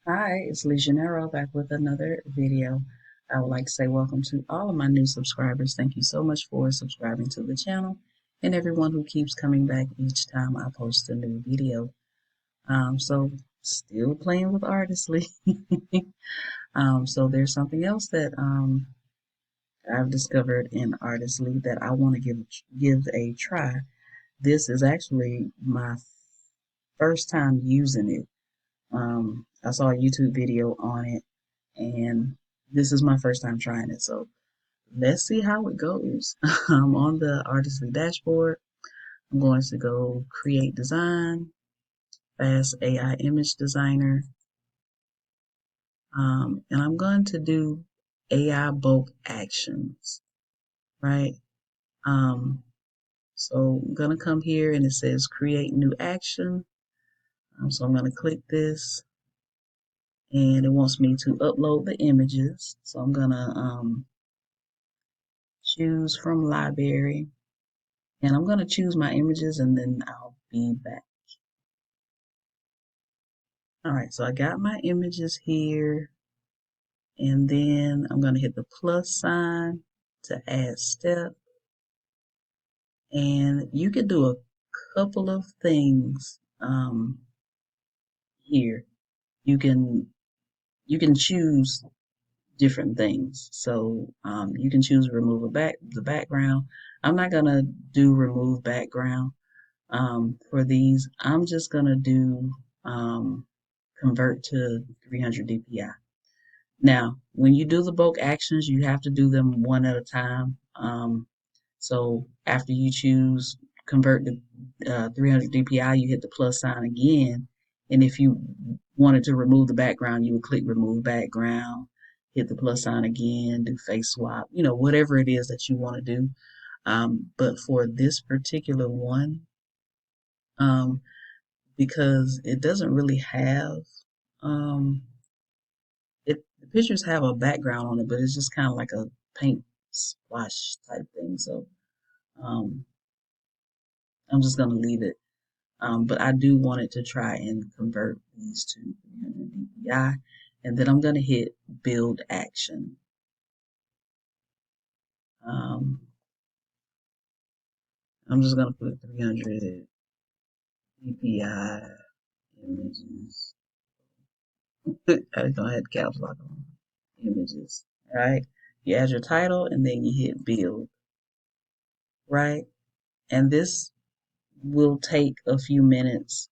Hi, it's Legionero back with another video. I would like to say welcome to all of my new subscribers. Thank you so much for subscribing to the channel and everyone who keeps coming back each time I post a new video. So still playing with Artistly. So there's something else that I've discovered in Artistly that I want to give a try. This is actually my first time using it. I saw a YouTube video on it and this is my first time trying it. So let's see how it goes. I'm on the Artistly dashboard. I'm going to go create design, fast AI image designer, and I'm going to do AI bulk actions, right? Um, so I'm going to come here and it says create new action. So I'm going to click this and it wants me to upload the images. So I'm going to choose from library. And I'm going to choose my images and then I'll be back. All right, so I got my images here. And then I'm going to hit the plus sign to add step. And you can do a couple of things here. You can choose different things. So you can choose remove the background. I'm not going to do remove background for these. I'm just going to do convert to 300 DPI. Now, when you do the bulk actions, you have to do them one at a time. So after you choose convert to 300 DPI, you hit the plus sign again. And if you wanted to remove the background, you would click remove background, hit the plus sign again, do face swap, whatever it is that you want to do. But for this particular one, um, because it doesn't really have um, the pictures have a background on it, but it's just kind of like a paint splash type thing. So um, I'm just gonna leave it. But I do want it to try and convert these to 300 DPI, and then I'm gonna hit build action. Um, I'm just gonna put 300 DPI images. I don't have caps lock on images. Right? You add your title and then you hit build. Right? And this will take a few minutes.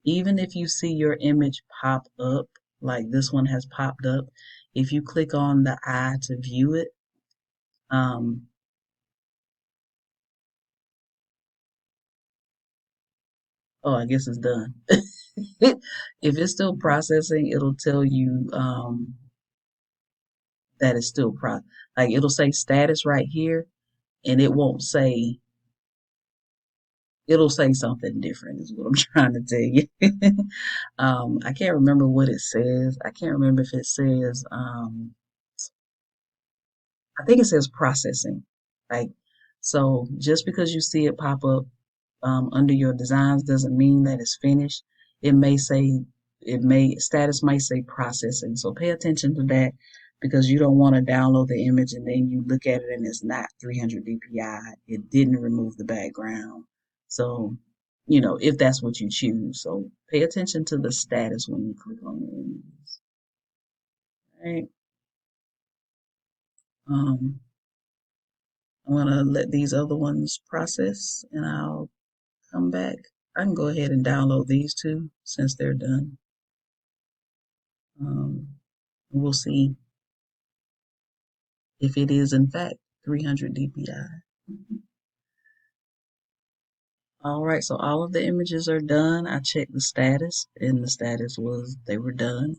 Even if you see your image pop up, like this one has popped up, if you click on the eye to view it, um, oh, I guess it's done. If it's still processing, it'll tell you that it's still like it'll say status right here, and it won't say. It'll say something different, is what I'm trying to tell you. I can't remember what it says. I can't remember if it says I think it says processing. Like, so just because you see it pop up under your designs doesn't mean that it's finished. It may say, status might say processing. So pay attention to that because you don't want to download the image and then you look at it and it's not 300 DPI. It didn't remove the background. So, if that's what you choose. So pay attention to the status when you click on the images. Right. Um, I'm gonna let these other ones process and I'll come back. I can go ahead and download these two since they're done. We'll see if it is in fact 300 DPI. All right, so all of the images are done. I checked the status and the status was they were done.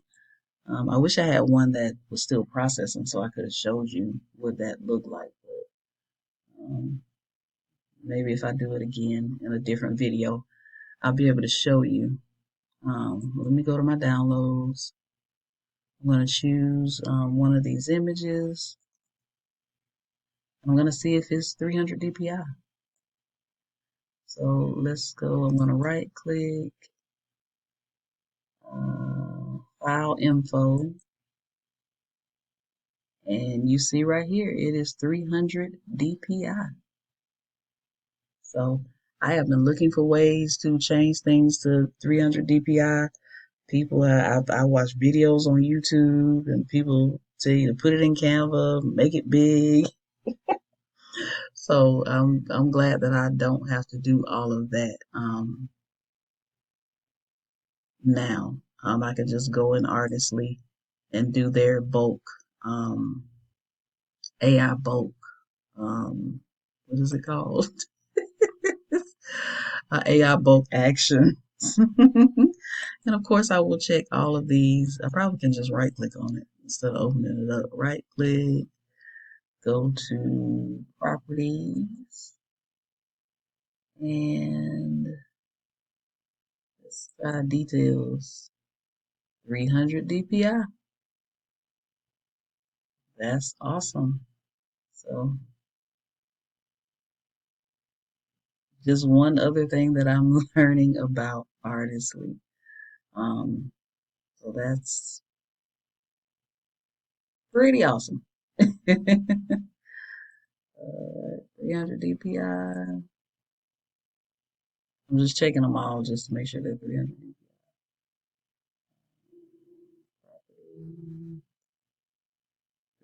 I wish I had one that was still processing so I could have showed you what that looked like. But maybe if I do it again in a different video, I'll be able to show you. Let me go to my downloads. I'm going to choose one of these images. I'm going to see if it's 300 DPI. So let's go. I'm going to right click, file info, and you see right here, it is 300 DPI. So I have been looking for ways to change things to 300 DPI. People, I watch videos on YouTube, and people tell you to put it in Canva, make it big. So I'm glad that I don't have to do all of that now. I could just go in Artistly and do their bulk um, AI bulk. What is it called? AI bulk action. And of course, I will check all of these. I probably can just right click on it instead of opening it up. Right click, go to properties, and details 300 DPI. That's awesome. So, just one other thing that I'm learning about Artistly. Um, so that's pretty awesome. 300 DPI. I'm just checking them all just to make sure they're 300 DPI.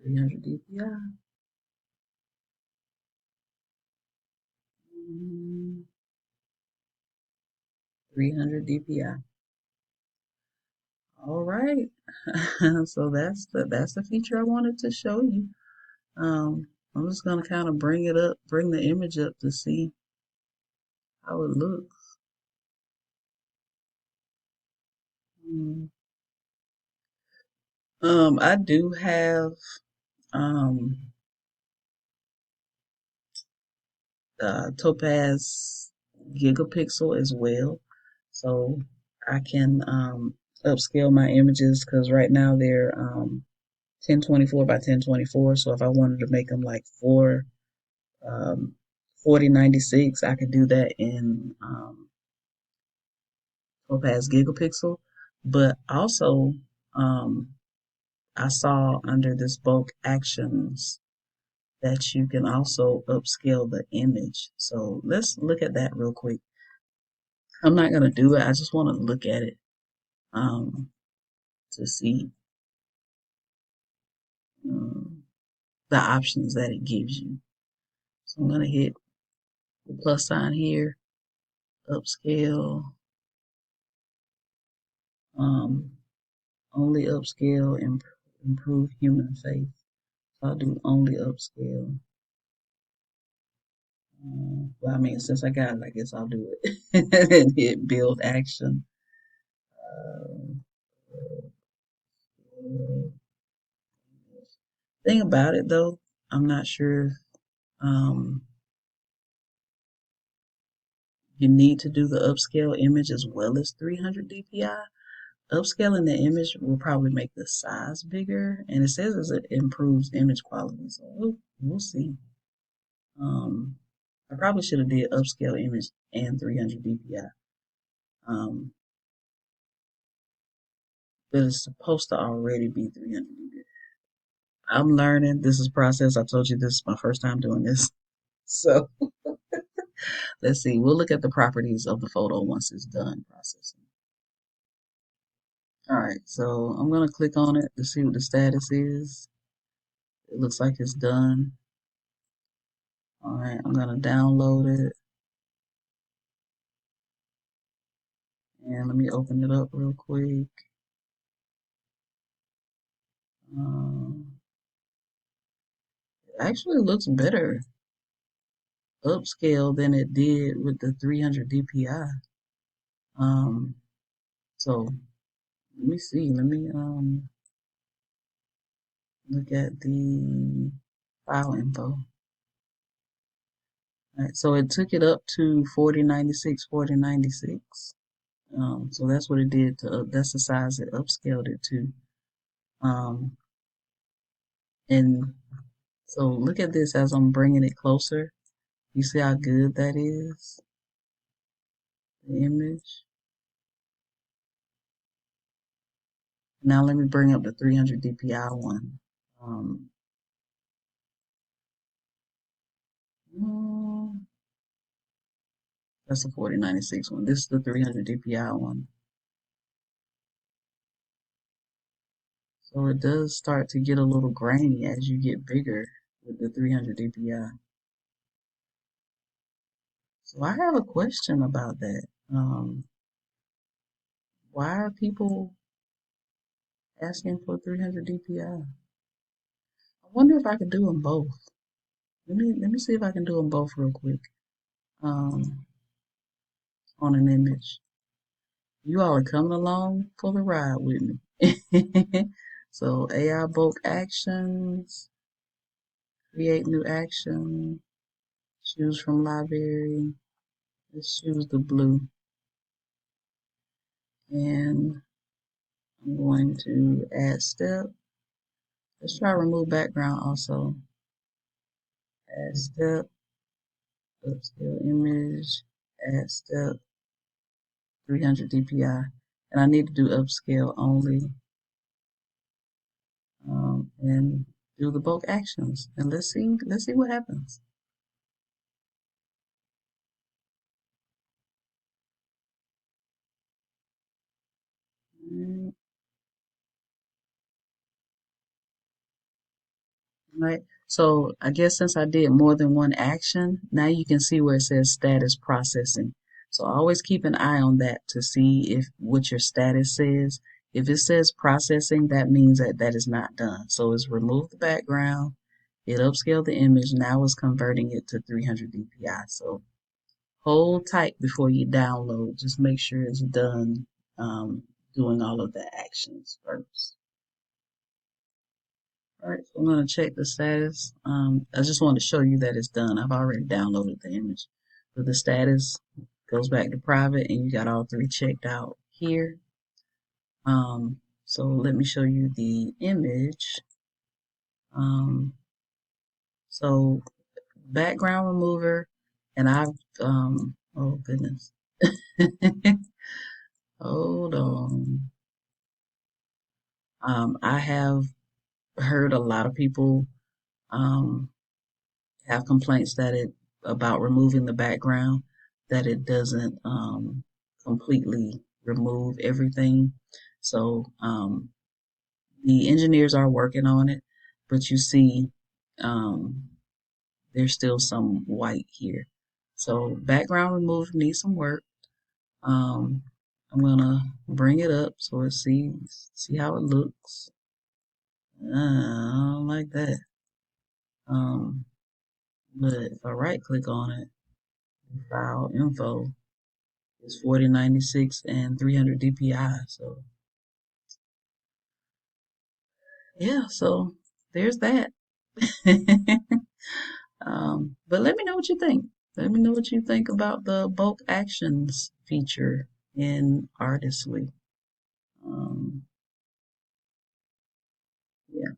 300 DPI. 300 DPI. All right. So that's the feature I wanted to show you. I'm just gonna kind of bring it up, bring the image up to see how it looks. Mm. I do have um Topaz Gigapixel as well, so I can upscale my images because right now they're 1024 by 1024. So if I wanted to make them like um, 4096, I could do that in Topaz Gigapixel. But also, um, I saw under this bulk actions that you can also upscale the image. So let's look at that real quick. I'm not gonna do it. I just want to look at it um, to see um, the options that it gives you. So I'm gonna hit the plus sign here, upscale, um, only upscale, improve human face. So I'll do only upscale. Well, I mean, since I got it, I guess I'll do it. And hit build action. Uh, thing about it though, I'm not sure um, you need to do the upscale image as well as 300 DPI. Upscaling the image will probably make the size bigger, and it says it improves image quality. So we'll see. Um, I probably should have did upscale image and 300 DPI. Um, but it's supposed to already be 300 DPI. I'm learning. This is process. I told you this is my first time doing this. So let's see. We'll look at the properties of the photo once it's done processing. All right. So I'm going to click on it to see what the status is. It looks like it's done. All right. I'm going to download it. And let me open it up real quick. Um, it actually looks better upscale than it did with the 300 DPI. Um, so let me see. Let me look at the file info. All right, so it took it up to 4096, 4096. So that's what it did to that's the size it upscaled it to. Um, and so look at this as I'm bringing it closer. You see how good that is? The image. Now let me bring up the 300 DPI one. Um, mm, that's the 4096 one. This is the 300 DPI one. So it does start to get a little grainy as you get bigger with the 300 DPI. So I have a question about that. Why are people asking for 300 DPI? I wonder if I could do them both. Let me see if I can do them both real quick. Um, on an image. You all are coming along for the ride with me. So AI bulk actions, create new action, choose from library. Let's choose the blue. And I'm going to add step. Let's try remove background also. Add step, upscale image, add step, 300 DPI. And I need to do upscale only. And do the bulk actions. And let's see what happens. Mm, right. So I guess since I did more than one action, now you can see where it says status processing. So always keep an eye on that to see if what your status says. If it says processing, that means that that is not done. So it's remove the background, it upscaled the image, now it's converting it to 300 DPI. So hold tight before you download. Just make sure it's done doing all of the actions first. All right, so I'm going to check the status. I just want to show you that it's done. I've already downloaded the image. So the status goes back to private and you got all three checked out here. So let me show you the image. Um, so background remover and oh goodness. Hold on. I have heard a lot of people um, have complaints that it about removing the background, that it doesn't completely remove everything. So the engineers are working on it, but you see um, there's still some white here. So background remove needs some work. Um, I'm gonna bring it up so it see how it looks. I don't like that. Um, but if I right click on it, file info, it's 4096 and 300 DPI. So yeah, so there's that. But let me know what you think. Let me know what you think about the bulk actions feature in Artistly. Um, yeah.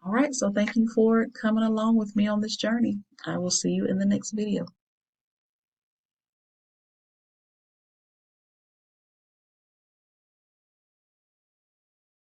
All right. So thank you for coming along with me on this journey. I will see you in the next video.